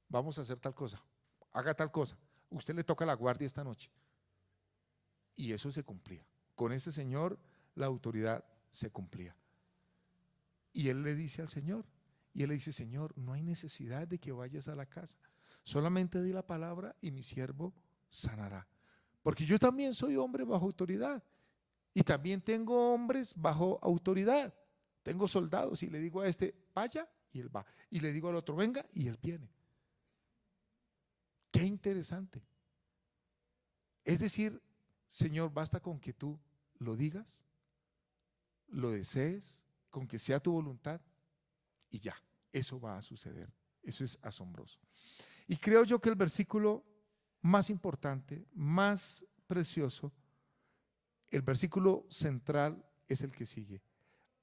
[SPEAKER 4] vamos a hacer tal cosa, haga tal cosa, usted le toca la guardia esta noche. Y eso se cumplía. Con este señor la autoridad se cumplía. Y él le dice al Señor, y él le dice, Señor, no hay necesidad de que vayas a la casa, solamente di la palabra y mi siervo sanará. Porque yo también soy hombre bajo autoridad y también tengo hombres bajo autoridad. Tengo soldados y le digo a este, vaya, y él va. Y le digo al otro, venga, y él viene. Qué interesante. Es decir, Señor, basta con que tú lo digas, lo desees, con que sea tu voluntad y ya, eso va a suceder. Eso es asombroso. Y creo yo que el versículo más importante, más precioso, el versículo central es el que sigue.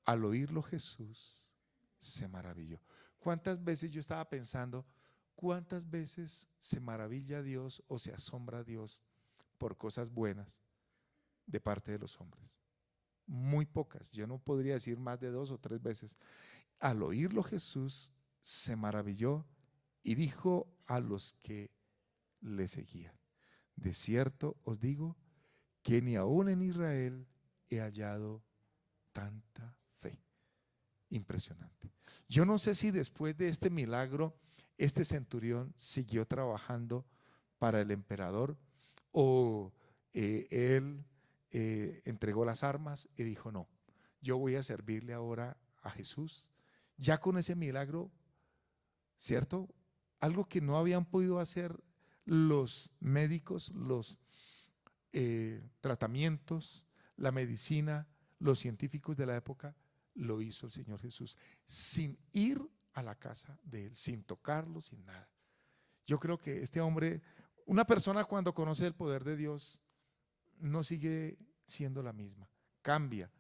[SPEAKER 4] Al oírlo Jesús se maravilló. ¿Cuántas veces yo estaba pensando, cuántas veces se maravilla Dios o se asombra Dios por cosas buenas de parte de los hombres? Muy pocas, yo no podría decir más de 2 o 3 veces. Al oírlo Jesús se maravilló y dijo a los que le seguían, de cierto os digo que ni aún en Israel he hallado tanta fe. Impresionante. Yo no sé si después de este milagro este centurión siguió trabajando para el emperador o él entregó las armas y dijo, no, yo voy a servirle ahora a Jesús. Ya con ese milagro, ¿cierto? Algo que no habían podido hacer los médicos, los tratamientos, la medicina, los científicos de la época, lo hizo el Señor Jesús, sin ir a la casa de él, sin tocarlo, sin nada. Yo creo que este hombre, una persona cuando conoce el poder de Dios, no sigue siendo la misma, cambia,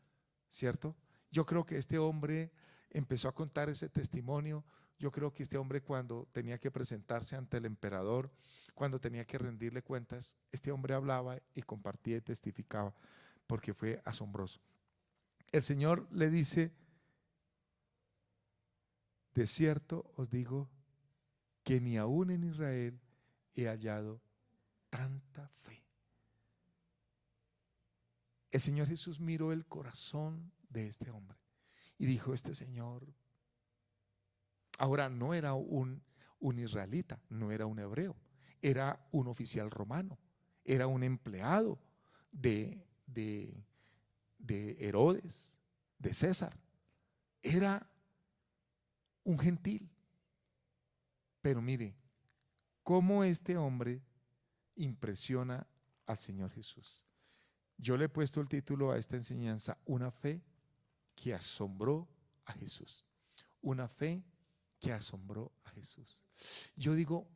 [SPEAKER 4] ¿cierto? Yo creo que este hombre empezó a contar ese testimonio. Yo creo que este hombre cuando tenía que presentarse ante el emperador, cuando tenía que rendirle cuentas, este hombre hablaba y compartía y testificaba, porque fue asombroso. El Señor le dice, de cierto os digo que ni aún en Israel he hallado tanta fe. El Señor Jesús miró el corazón de este hombre y dijo, este señor ahora no era un israelita, no era un hebreo, era un oficial romano, era un empleado de Herodes, de César, era un gentil. Pero mire, cómo este hombre impresiona al Señor Jesús. Yo le he puesto el título a esta enseñanza, una fe que asombró a Jesús. Una fe que asombró a Jesús. Yo digo,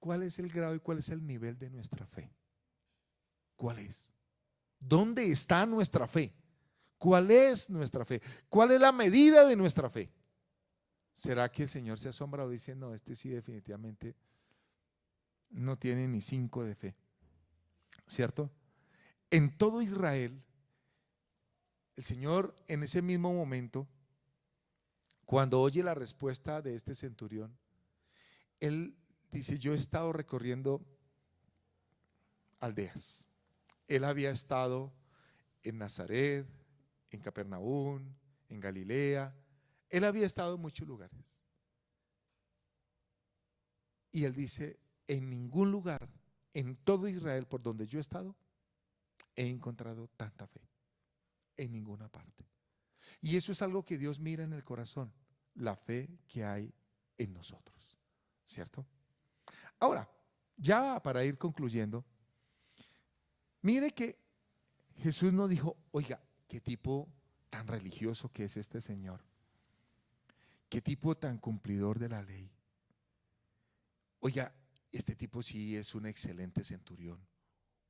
[SPEAKER 4] ¿cuál es el grado y cuál es el nivel de nuestra fe? ¿Cuál es? ¿Dónde está nuestra fe? ¿Cuál es nuestra fe? ¿Cuál es la medida de nuestra fe? ¿Será que el Señor se asombra o dice, no, este sí definitivamente no tiene ni 5 de fe? ¿Cierto? En todo Israel, el Señor en ese mismo momento, cuando oye la respuesta de este centurión, Él dice, yo he estado recorriendo aldeas. Él había estado en Nazaret, en Capernaum, en Galilea. Él había estado en muchos lugares. Y él dice, en ningún lugar, en todo Israel por donde yo he estado, he encontrado tanta fe. En ninguna parte. Y eso es algo que Dios mira en el corazón, la fe que hay en nosotros. ¿Cierto? Ahora, ya para ir concluyendo, mire que Jesús no dijo, oiga, qué tipo tan religioso que es este señor. Qué tipo tan cumplidor de la ley. Oiga, este tipo sí es un excelente centurión,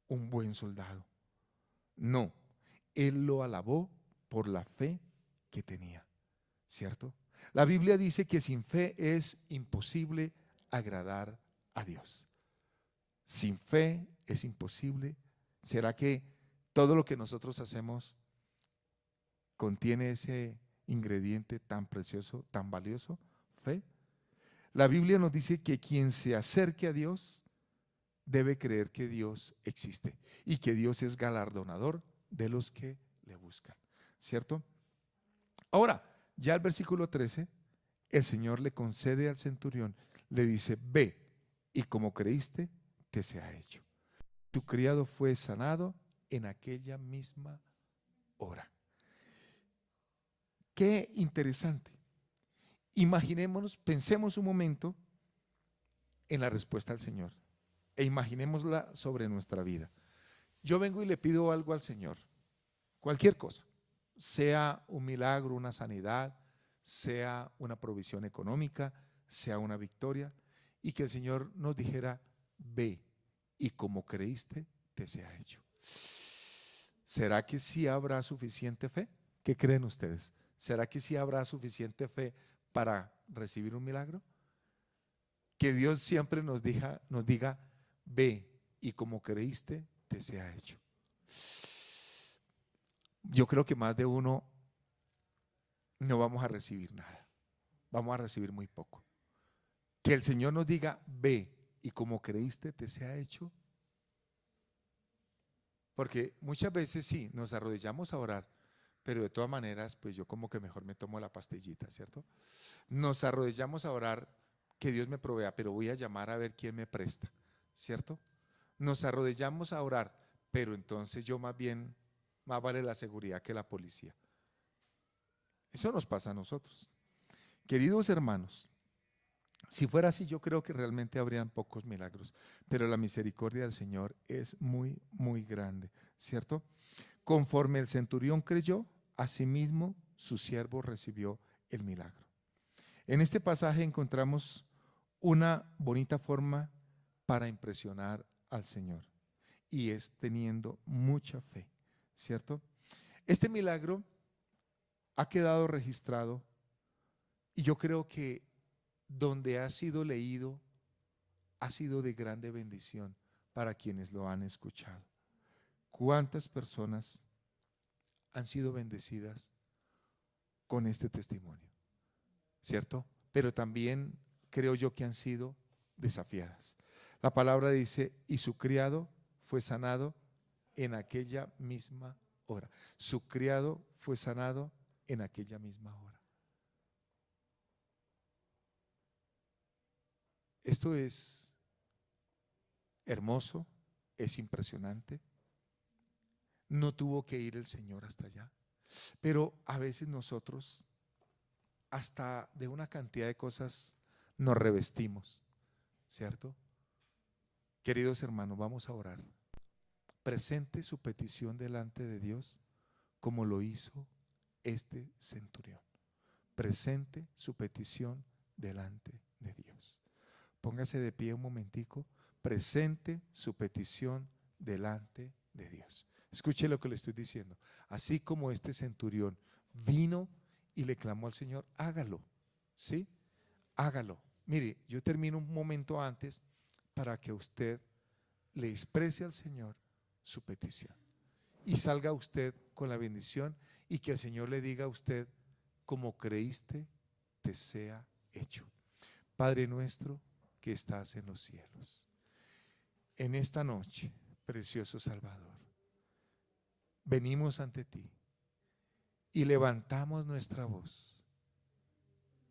[SPEAKER 4] un buen soldado. No, él lo alabó por la fe que tenía, ¿cierto? La Biblia dice que sin fe es imposible agradar a Dios. Sin fe es imposible. ¿Será que todo lo que nosotros hacemos contiene ese ingrediente tan precioso, tan valioso? Fe. La Biblia nos dice que quien se acerque a Dios debe creer que Dios existe y que Dios es galardonador de los que le buscan, ¿cierto? Ahora, ya el versículo 13, el Señor le concede al centurión, le dice, ve y como creíste, te sea hecho. Tu criado fue sanado en aquella misma hora. Qué interesante. Imaginémonos, pensemos un momento en la respuesta al Señor e imaginémosla sobre nuestra vida. Yo vengo y le pido algo al Señor, cualquier cosa, sea un milagro, una sanidad, sea una provisión económica, sea una victoria, y que el Señor nos dijera, ve y como creíste, te sea hecho. ¿Será que sí habrá suficiente fe? ¿Qué creen ustedes? ¿Será que sí habrá suficiente fe para recibir un milagro? Que Dios siempre nos diga, ve y como creíste, te sea hecho. Yo creo que más de uno no vamos a recibir nada, vamos a recibir muy poco. Que el Señor nos diga, ve y como creíste, te sea hecho. Porque muchas veces sí, nos arrodillamos a orar, pero de todas maneras, pues yo como que mejor me tomo la pastillita, ¿cierto? Nos arrodillamos a orar, que Dios me provea, pero voy a llamar a ver quién me presta, ¿cierto? Nos arrodillamos a orar, pero entonces yo más vale la seguridad que la policía. Eso nos pasa a nosotros. Queridos hermanos, si fuera así, yo creo que realmente habrían pocos milagros, pero la misericordia del Señor es muy, muy grande, ¿cierto? Conforme el centurión creyó, asimismo su siervo recibió el milagro. En este pasaje encontramos una bonita forma para impresionar al Señor y es teniendo mucha fe, ¿cierto? Este milagro ha quedado registrado y yo creo que donde ha sido leído ha sido de grande bendición para quienes lo han escuchado. ¿Cuántas personas han sido bendecidas con este testimonio? ¿Cierto? Pero también creo yo que han sido desafiadas. La palabra dice, y su criado fue sanado en aquella misma hora. Su criado fue sanado en aquella misma hora. Esto es hermoso, es impresionante. No tuvo que ir el Señor hasta allá. Pero a veces nosotros, hasta de una cantidad de cosas, nos revestimos, ¿cierto? Queridos hermanos, vamos a orar. Presente su petición delante de Dios como lo hizo este centurión. Presente su petición delante de Dios. Póngase de pie un momentico, presente su petición delante de Dios. Escuche lo que le estoy diciendo. Así como este centurión vino y le clamó al Señor, hágalo, ¿sí? Hágalo. Mire, yo termino un momento antes para que usted le exprese al Señor su petición y salga usted con la bendición y que el Señor le diga a usted, como creíste, te sea hecho. Padre nuestro que estás en los cielos, en esta noche, precioso Salvador, venimos ante ti y levantamos nuestra voz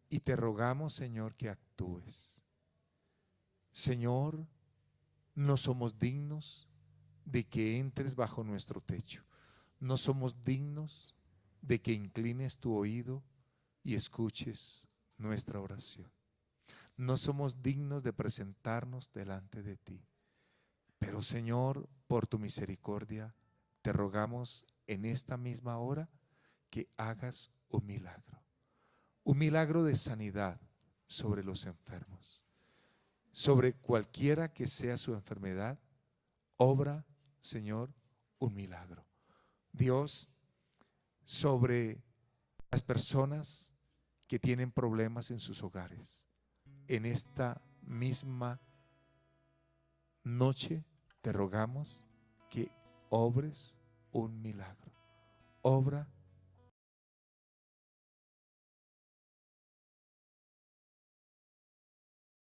[SPEAKER 4] y te rogamos, Señor, que actúes. Señor, no somos dignos de que entres bajo nuestro techo. No somos dignos de que inclines tu oído y escuches nuestra oración. No somos dignos de presentarnos delante de ti. Pero Señor, por tu misericordia, te rogamos en esta misma hora que hagas un milagro de sanidad sobre los enfermos. Sobre cualquiera que sea su enfermedad, obra, Señor, un milagro. Dios, sobre las personas que tienen problemas en sus hogares, en esta misma noche te rogamos que obres un milagro. Obra